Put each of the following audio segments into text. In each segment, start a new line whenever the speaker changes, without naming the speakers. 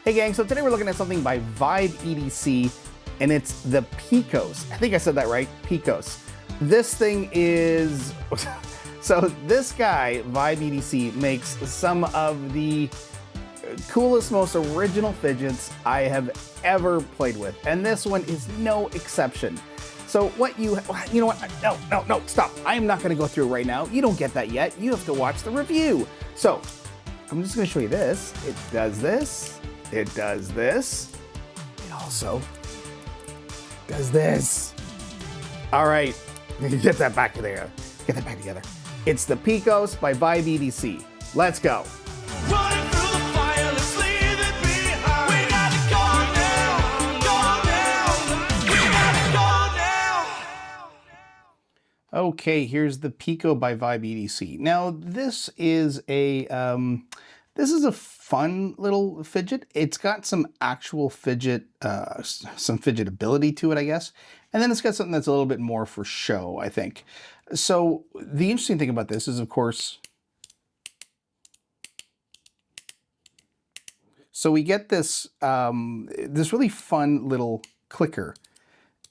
Hey gang, so today we're looking at something by VIBE EDC, and it's the PICOS. I think I said that right, PICOS. This thing is, so this guy, VIBE EDC, makes some of the coolest, most original fidgets I have ever played with, and this one is no exception. So what you know what, no, stop. I am not gonna go through it right now. You don't get that yet. You have to watch the review. So I'm just gonna show you this. It does this, it does this. It also does this. All right, get that back together. Get that back together. It's the PICOS by VIBE EDC. Let's go. Okay, here's the Pico by VIBE EDC. Now, this is a fun little fidget. It's got some actual fidget, some fidget ability to it, I guess. And then it's got something that's a little bit more for show, I think. So the interesting thing about this is, of course, so we get this, this really fun little clicker,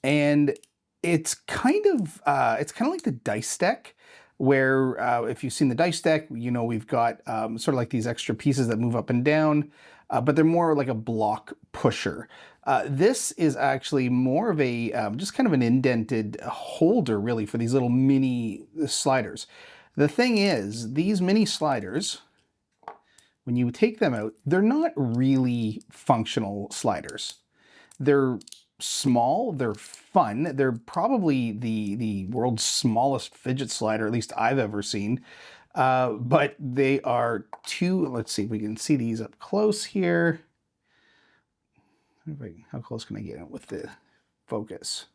and it's kind of like the dice deck, where if you've seen the dice deck, you know we've got sort of like these extra pieces that move up and down, but they're more like a block pusher. This is actually more of a just kind of an indented holder, really, for these little mini sliders. The thing is, these mini sliders, when you take them out, they're not really functional sliders. They're small, they're fun, they're probably the world's smallest fidget slider, at least I've ever seen, but they are let's see if we can see these up close here. How close can I get it with the focus?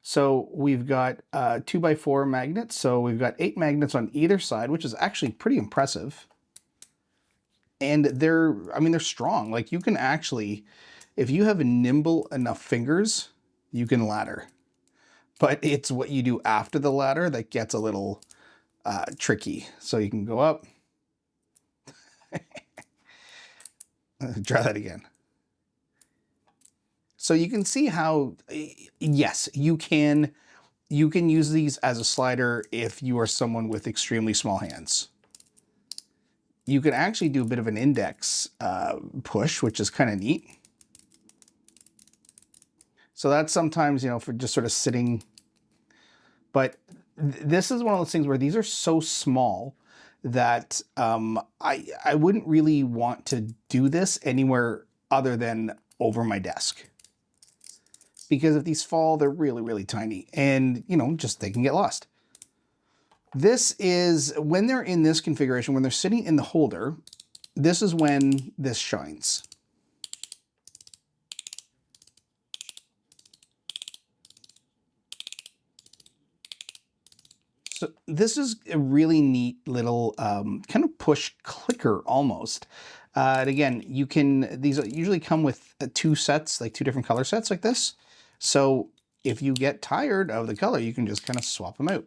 So we've got 2x4 magnets, so we've got 8 magnets on either side, which is actually pretty impressive. And they're strong. Like, you can actually, if you have nimble enough fingers, you can ladder. But it's what you do after the ladder that gets a little tricky. So you can go up. Try that again. So you can see how, yes, you can use these as a slider if you are someone with extremely small hands. You can actually do a bit of an index push, which is kind of neat. So that's sometimes, you know, for just sort of sitting. But this is one of those things where these are so small that I wouldn't really want to do this anywhere other than over my desk. Because if these fall, they're really, really tiny, and, you know, just they can get lost. This is, when they're in this configuration, when they're sitting in the holder, this is when this shines. So this is a really neat little kind of push clicker almost. And again, these usually come with 2 sets, like 2 different color sets like this. So if you get tired of the color, you can just kind of swap them out.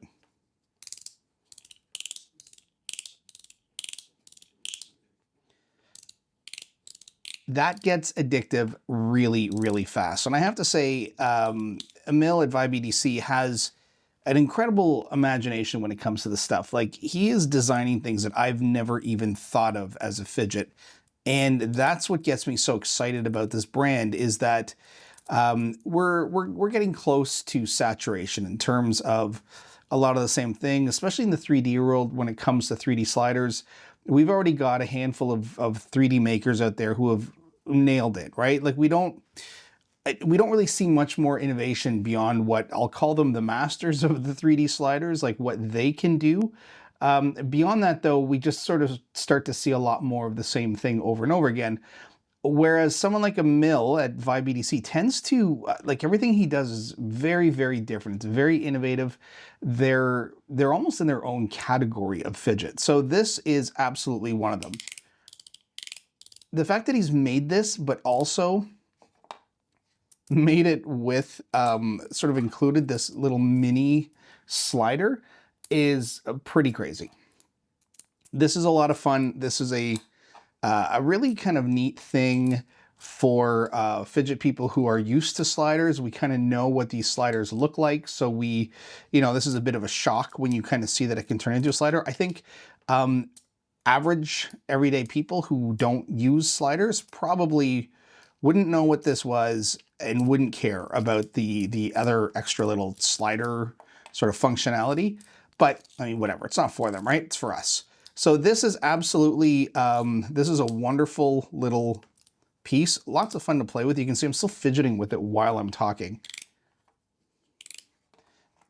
That gets addictive really, really fast. And I have to say, Emil at VIBE EDC has an incredible imagination when it comes to this stuff. Like, he is designing things that I've never even thought of as a fidget. And that's what gets me so excited about this brand, is that we're getting close to saturation in terms of a lot of the same thing, especially in the 3D world when it comes to 3D sliders. We've already got a handful of 3D makers out there who have nailed it, right? Like, we don't really see much more innovation beyond what I'll call them the masters of the 3D sliders, like what they can do. Beyond that, though, we just sort of start to see a lot more of the same thing over and over again. Whereas someone like Emil at VIBE EDC tends to, like, everything he does is very, very different. It's very innovative. They're almost in their own category of fidget. So this is absolutely one of them. The fact that he's made this, but also made it with, sort of included this little mini slider, is pretty crazy. This is a lot of fun. This is a a really kind of neat thing for Fidget people who are used to sliders. We kind of know what these sliders look like. So we, this is a bit of a shock when you kind of see that it can turn into a slider. I think average everyday people who don't use sliders probably wouldn't know what this was and wouldn't care about the other extra little slider sort of functionality. But I mean, whatever, it's not for them, right? It's for us. So this is absolutely, this is a wonderful little piece. Lots of fun to play with. You can see I'm still fidgeting with it while I'm talking.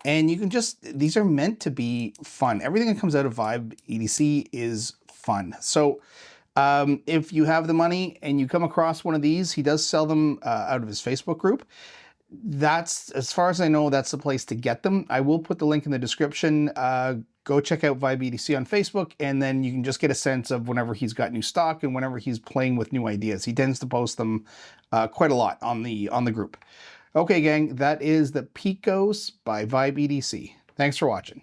And you can just, these are meant to be fun. Everything that comes out of VIBE EDC is fun. So if you have the money and you come across one of these, he does sell them out of his Facebook group. That's, as far as I know, that's the place to get them. I will put the link in the description. Go check out VIBE EDC on Facebook, and then you can just get a sense of whenever he's got new stock and whenever he's playing with new ideas. He tends to post them quite a lot on the group. Okay, gang, that is the PICOS by VIBE EDC. Thanks for watching.